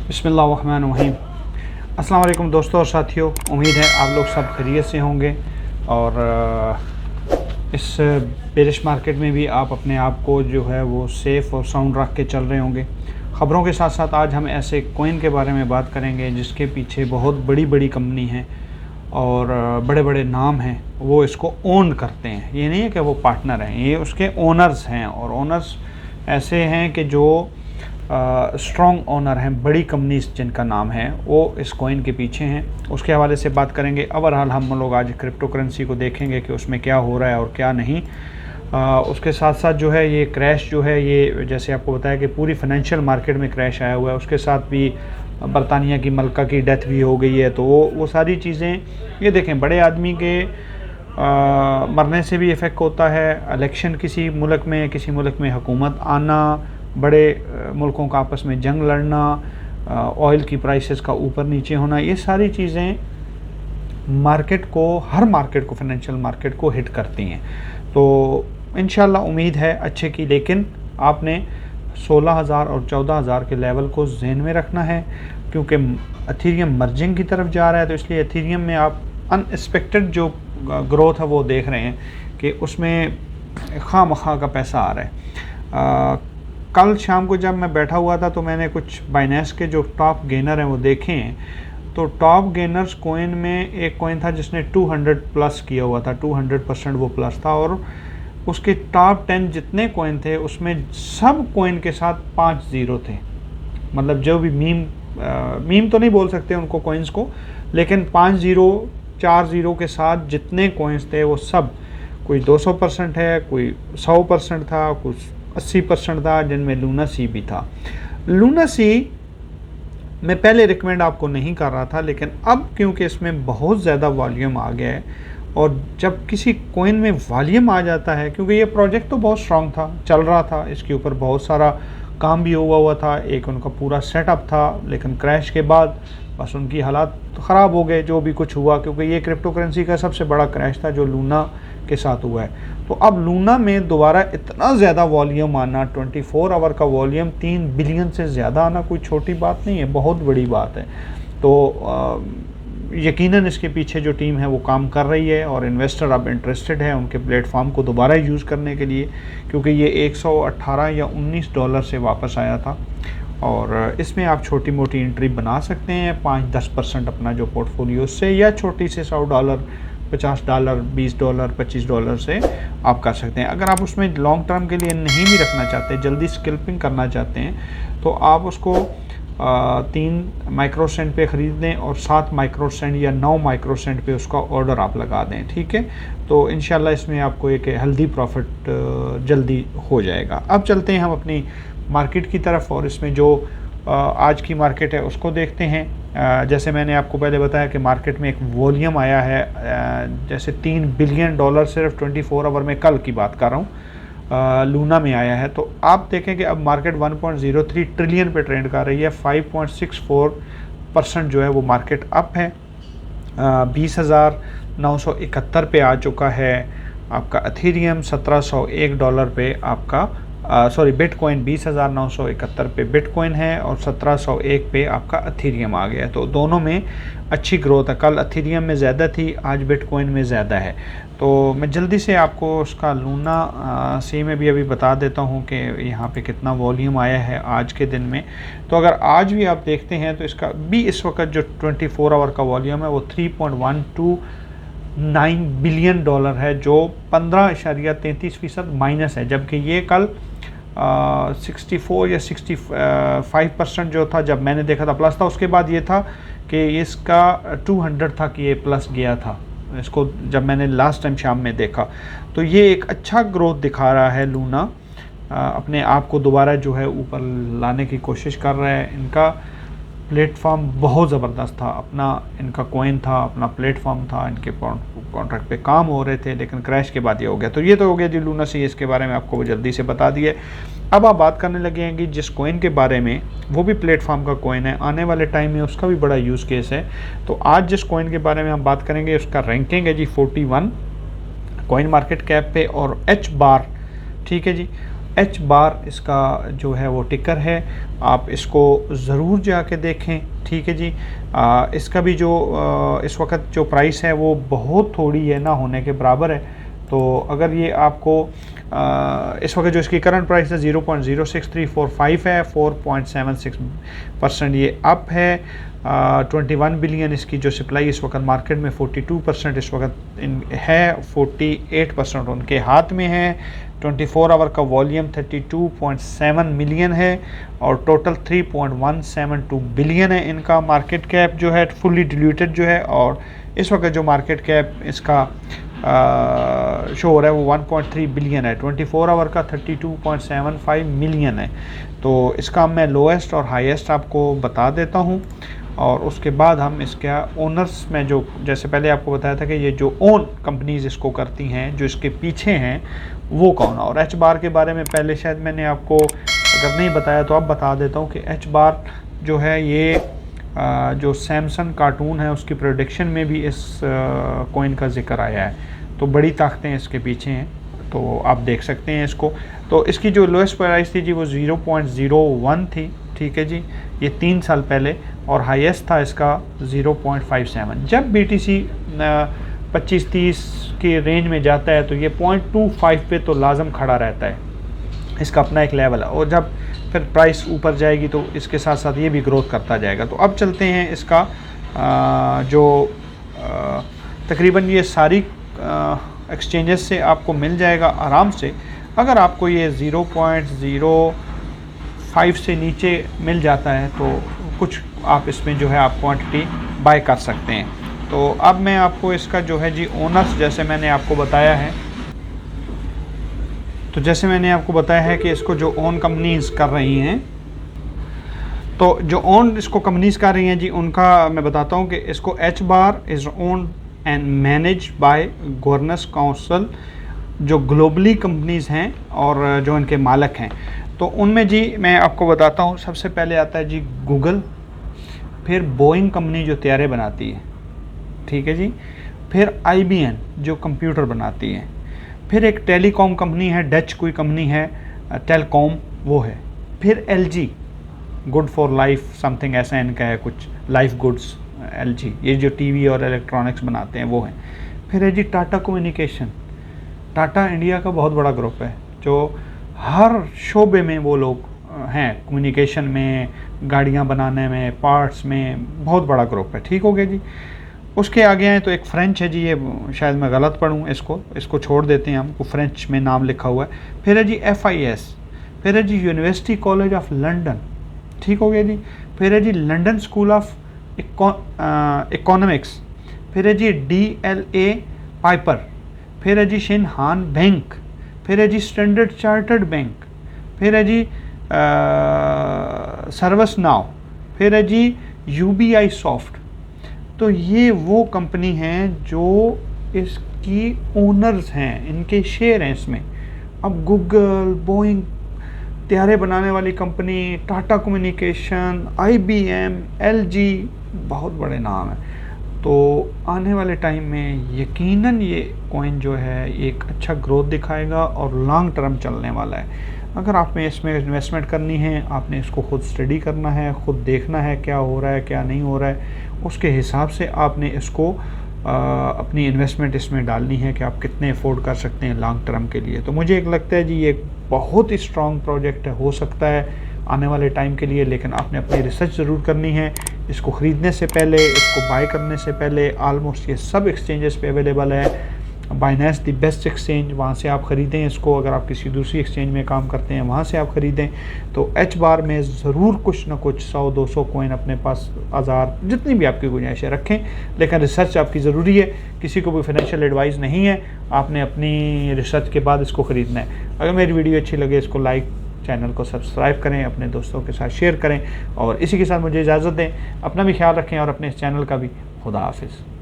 बिस्मिल्लाहिर्रहमानिर्रहीम। अस्सलाम वालेकुम दोस्तों और साथियों, उम्मीद है आप लोग सब खैरियत से होंगे और इस बेरिश मार्केट में भी आप अपने आप को जो है वो सेफ़ और साउंड रख के चल रहे होंगे। ख़बरों के साथ साथ आज हम ऐसे कोइन के बारे में बात करेंगे जिसके पीछे बहुत बड़ी बड़ी कंपनी हैं और बड़े बड़े नाम हैं, वो इसको ओन करते हैं। ये नहीं है कि वो पार्टनर हैं, ये उसके ओनर्स हैं और ओनर्स ऐसे हैं कि जो स्ट्रॉन्ग ओनर हैं, बड़ी कंपनीज जिनका नाम है वो इस कॉइन के पीछे हैं। उसके हवाले से बात करेंगे। ओवरऑल हम लोग आज क्रिप्टो करेंसी को देखेंगे कि उसमें क्या हो रहा है और क्या नहीं। उसके साथ साथ जो है ये क्रैश जो है, ये जैसे आपको बताया कि पूरी फाइनेंशियल मार्केट में क्रैश आया हुआ है। उसके साथ भी बरतानिया की मलका की डेथ भी हो गई है, तो वो सारी चीज़ें ये देखें, बड़े आदमी के मरने से भी इफ़ेक्ट होता है। इलेक्शन किसी मुल्क में हुकूमत आना, बड़े मुल्कों का आपस में जंग लड़ना, ऑयल की प्राइसेस का ऊपर नीचे होना, ये सारी चीज़ें हर मार्केट को, फाइनेंशियल मार्केट को हिट करती हैं। तो इंशाल्लाह उम्मीद है अच्छे की, लेकिन आपने 16,000 और 14,000 के लेवल को ज़हन में रखना है क्योंकि एथेरियम मर्जिंग की तरफ जा रहा है। तो इसलिए एथेरियम में आप अनएक्सपेक्टेड जो ग्रोथ है वो देख रहे हैं कि उसमें खामखा का पैसा आ रहा है। कल शाम को जब मैं बैठा हुआ था तो मैंने कुछ बाइनेंस के जो टॉप गेनर हैं वो देखे हैं। तो टॉप गेनर्स कोइन में एक कोइन था जिसने 200 प्लस किया हुआ था, 200% वो प्लस था और उसके टॉप 10 जितने कोइन थे उसमें सब कोइन के साथ 5 ज़ीरो थे। मतलब जो भी मीम तो नहीं बोल सकते उनको कोइंस को, लेकिन 5 ज़ीरो 4 ज़ीरो के साथ जितने कोइंस थे वो सब, कोई 200% है, कोई 100% था, कुछ 80% था, जिनमें लूना सी भी था। लूना सी मैं पहले रिकमेंड आपको नहीं कर रहा था, लेकिन अब क्योंकि इसमें बहुत ज़्यादा वॉल्यूम आ गया है और जब किसी कोइन में वॉल्यूम आ जाता है, क्योंकि ये प्रोजेक्ट तो बहुत स्ट्रॉन्ग था, चल रहा था, इसके ऊपर बहुत सारा काम भी हुआ था, एक उनका पूरा सेटअप था, लेकिन क्रैश के बाद बस उनकी हालात ख़राब हो गए जो भी कुछ हुआ, क्योंकि ये क्रिप्टो करेंसी का सबसे बड़ा क्रैश था जो लूना के साथ हुआ है। तो अब लूना में दोबारा इतना ज़्यादा वॉल्यूम आना, 24 आवर का वॉल्यूम 3 बिलियन से ज़्यादा आना कोई छोटी बात नहीं है, बहुत बड़ी बात है। तो यकीनन इसके पीछे जो टीम है वो काम कर रही है और इन्वेस्टर अब इंटरेस्टेड है उनके प्लेटफॉर्म को दोबारा यूज़ करने के लिए, क्योंकि ये 118 या 19 डॉलर से वापस आया था और इसमें आप छोटी मोटी एंट्री बना सकते हैं, 5-10% अपना जो पोर्टफोलियो से, या छोटी से $100, $50, $20, $25 से आप कर सकते हैं। अगर आप उसमें लॉन्ग टर्म के लिए नहीं भी रखना चाहते, जल्दी स्कैल्पिंग करना चाहते हैं, तो आप उसको 3 माइक्रोसेंट पे ख़रीद दें और 7 माइक्रोसेंट या 9 माइक्रोसेंट पे उसका ऑर्डर आप लगा दें, ठीक है। तो इंशाल्लाह इसमें आपको एक हेल्दी प्रॉफिट जल्दी हो जाएगा। अब चलते हैं हम अपनी मार्केट की तरफ और इसमें जो आज की मार्केट है उसको देखते हैं। जैसे मैंने आपको पहले बताया कि मार्केट में एक वॉल्यूम आया है, जैसे $3 बिलियन सिर्फ 24 आवर में, कल की बात कर रहा हूँ, लूना में आया है। तो आप देखें कि अब मार्केट 1.03 ट्रिलियन पे ट्रेंड कर रही है, 5.64% जो है वो मार्केट अप है। 20,971 पे आ चुका है आपका एथेरियम, $1,701 पे आपका बिटकॉइन 20,971 पे बिटकॉइन है और 1,701 पे आपका एथेरियम आ गया है। तो दोनों में अच्छी ग्रोथ है, कल एथेरियम में ज़्यादा थी, आज बिटकॉइन में ज़्यादा है। तो मैं जल्दी से आपको उसका लूना सी में भी अभी बता देता हूँ कि यहाँ पे कितना वॉल्यूम आया है आज के दिन में। तो अगर आज भी आप देखते हैं तो इसका भी इस वक्त जो 24 आवर का वॉल्यूम है वो $3.129 बिलियन है, जो 15.33% माइनस है, जबकि ये कल 64 या 65% जो था जब मैंने देखा था प्लस था। उसके बाद ये था कि इसका 200 था कि ये प्लस गया था, इसको जब मैंने लास्ट टाइम शाम में देखा। तो ये एक अच्छा ग्रोथ दिखा रहा है लूना, अपने आप को दोबारा जो है ऊपर लाने की कोशिश कर रहा है। इनका प्लेटफॉर्म बहुत ज़बरदस्त था, अपना इनका कॉइन था, अपना प्लेटफॉर्म था, इनके कॉन्ट्रैक्ट पे काम हो रहे थे, लेकिन क्रैश के बाद ये हो गया। तो ये तो हो गया जी लूना सी, इसके बारे में आपको जल्दी से बता दिए। अब आप बात करने लगे हैं कि जिस कॉइन के बारे में, वो भी प्लेटफॉर्म का कॉइन है, आने वाले टाइम में उसका भी बड़ा यूज़ केस है। तो आज जिस कॉइन के बारे में हम बात करेंगे उसका रैंकिंग है जी 41 कॉइन मार्केट कैप पे और H बार, ठीक है जी। एच बार इसका जो है वो टिकर है, आप इसको ज़रूर जाके देखें, ठीक है जी। इसका भी जो इस वक्त जो प्राइस है वो बहुत थोड़ी है, ना होने के बराबर है। तो अगर ये आपको इस वक्त जो इसकी करंट प्राइस है 0.06345 है, 4.76% ये अप है। 21 बिलियन इसकी जो सप्लाई इस वक्त मार्केट में 42% इस वक्त है, 48% उनके हाथ में है। 24 आवर का वॉल्यूम 32.7 मिलियन है और टोटल 3.172 बिलियन है इनका मार्केट कैप जो है, फुली डिल्यूटेड जो है। और इस वक्त जो मार्केट कैप इसका शो हो रहा है वो 1.3 बिलियन है। 24 आवर का 32.75 मिलियन है। तो इसका मैं लोएस्ट और हाईएस्ट आपको बता देता हूँ, और उसके बाद हम इसका ओनर्स में जो, जैसे पहले आपको बताया था कि ये जो ओन कंपनीज इसको करती हैं, जो इसके पीछे हैं वो कौन है। और एच बार के बारे में पहले शायद मैंने आपको अगर नहीं बताया तो अब बता देता हूँ कि एच बार जो है ये जो सैमसंग कार्टून है उसकी प्रोडक्शन में भी इस कॉइन का जिक्र आया है। तो बड़ी ताकतें इसके पीछे हैं, तो आप देख सकते हैं इसको। तो इसकी जो लोएस्ट प्राइस थी जी वो 0.01 थी, ठीक है जी, ये 3 साल पहले। और हाईएस्ट था इसका 0.57। जब BTC 25-30 के रेंज में जाता है तो ये 0.25 पे तो लाजम खड़ा रहता है, इसका अपना एक लेवल है। और जब फिर प्राइस ऊपर जाएगी तो इसके साथ साथ ये भी ग्रोथ करता जाएगा। तो अब चलते हैं इसका जो तकरीबन ये सारी एक्सचेंजेस से आपको मिल जाएगा आराम से। अगर आपको ये 0.05 से नीचे मिल जाता है तो कुछ आप इसमें जो है आप क्वांटिटी बाय कर सकते हैं। तो अब मैं आपको इसका जो है जी ओनर्स, जैसे मैंने आपको बताया है, तो जैसे मैंने आपको बताया है कि इसको जो ओन कंपनीज कर रही हैं, तो जो ओन इसको कंपनीज कर रही हैं जी उनका मैं बताता हूँ कि इसको H bar is owned and manage by governance council, जो ग्लोबली कंपनीज हैं और जो इनके मालिक हैं। तो उनमें जी मैं आपको बताता हूँ, सबसे पहले आता है जी गूगल, फिर बोइंग कंपनी जो तैयारे बनाती है, ठीक है जी, फिर IBM जो कंप्यूटर बनाती है, फिर एक टेलीकॉम कंपनी है, डच कोई कंपनी है टेलकॉम वो है, फिर LG good for life something ऐसा इनका है कुछ, लाइफ गुड्स LG, ये जो टीवी और इलेक्ट्रॉनिक्स बनाते हैं वो हैं। फिर है जी टाटा कम्युनिकेशन, टाटा इंडिया का बहुत बड़ा ग्रुप है जो हर शोबे में वो लोग हैं, कम्युनिकेशन में, गाड़ियाँ बनाने में, पार्ट्स में, बहुत बड़ा ग्रुप है, ठीक हो गया जी। उसके आगे आए तो एक फ्रेंच है जी, ये शायद मैं गलत पढ़ूँ, इसको छोड़ देते हैं, हमको फ्रेंच में नाम लिखा हुआ है। फिर है जी FIS, फिर है जी यूनिवर्सिटी कॉलेज ऑफ लंदन, ठीक हो गया जी। फिर है जी लंदन स्कूल ऑफ इकोनॉमिक्स, फिर है जी DLA पाइपर, फिर है जी शिनहान बैंक, फिर है जी स्टैंडर्ड चार्टर्ड बैंक, फिर है जी सर्विस नाउ, फिर है जी UBI सॉफ्ट। तो ये वो कंपनी हैं जो इसकी ओनर्स हैं, इनके शेयर हैं इसमें। अब गूगल, बोइंग तैयारे बनाने वाली company, Tata communication, IBM, LG, बहुत बड़े नाम हैं। तो आने वाले टाइम में यकीनन ये कॉइन जो है एक अच्छा ग्रोथ दिखाएगा और लॉन्ग टर्म चलने वाला है। अगर आपने इसमें इन्वेस्टमेंट करनी है, आपने इसको खुद स्टडी करना है, खुद देखना है क्या हो रहा है क्या नहीं हो रहा है, उसके हिसाब से आपने इसको अपनी इन्वेस्टमेंट इसमें डालनी है कि आप कितने अफोर्ड कर सकते हैं लॉन्ग टर्म के लिए। तो मुझे एक लगता है जी ये बहुत ही स्ट्रॉन्ग प्रोजेक्ट है, हो सकता है आने वाले टाइम के लिए, लेकिन आपने अपनी रिसर्च ज़रूर करनी है। इसको ख़रीदने से पहले, इसको बाय करने से पहले ऑलमोस्ट ये सब एक्सचेंजेस पे अवेलेबल है। बाइनेंस दी बेस्ट एक्सचेंज, वहाँ से आप ख़रीदें इसको। अगर आप किसी दूसरी एक्सचेंज में काम करते हैं वहाँ से आप ख़रीदें। तो एच बार में ज़रूर कुछ ना कुछ 100-200 कॉइन अपने पास, 1000, जितनी भी आपकी गुंजाइशें रखें, लेकिन रिसर्च आपकी ज़रूरी है। किसी को भी फाइनेंशियल एडवाइस नहीं है, आपने अपनी रिसर्च के बाद इसको ख़रीदना है। अगर मेरी वीडियो अच्छी लगे इसको लाइक, चैनल को सब्सक्राइब करें, अपने दोस्तों के साथ शेयर करें, और इसी के साथ मुझे इजाज़त दें। अपना भी ख्याल रखें और अपने इस चैनल का भी। खुदा हाफिज़।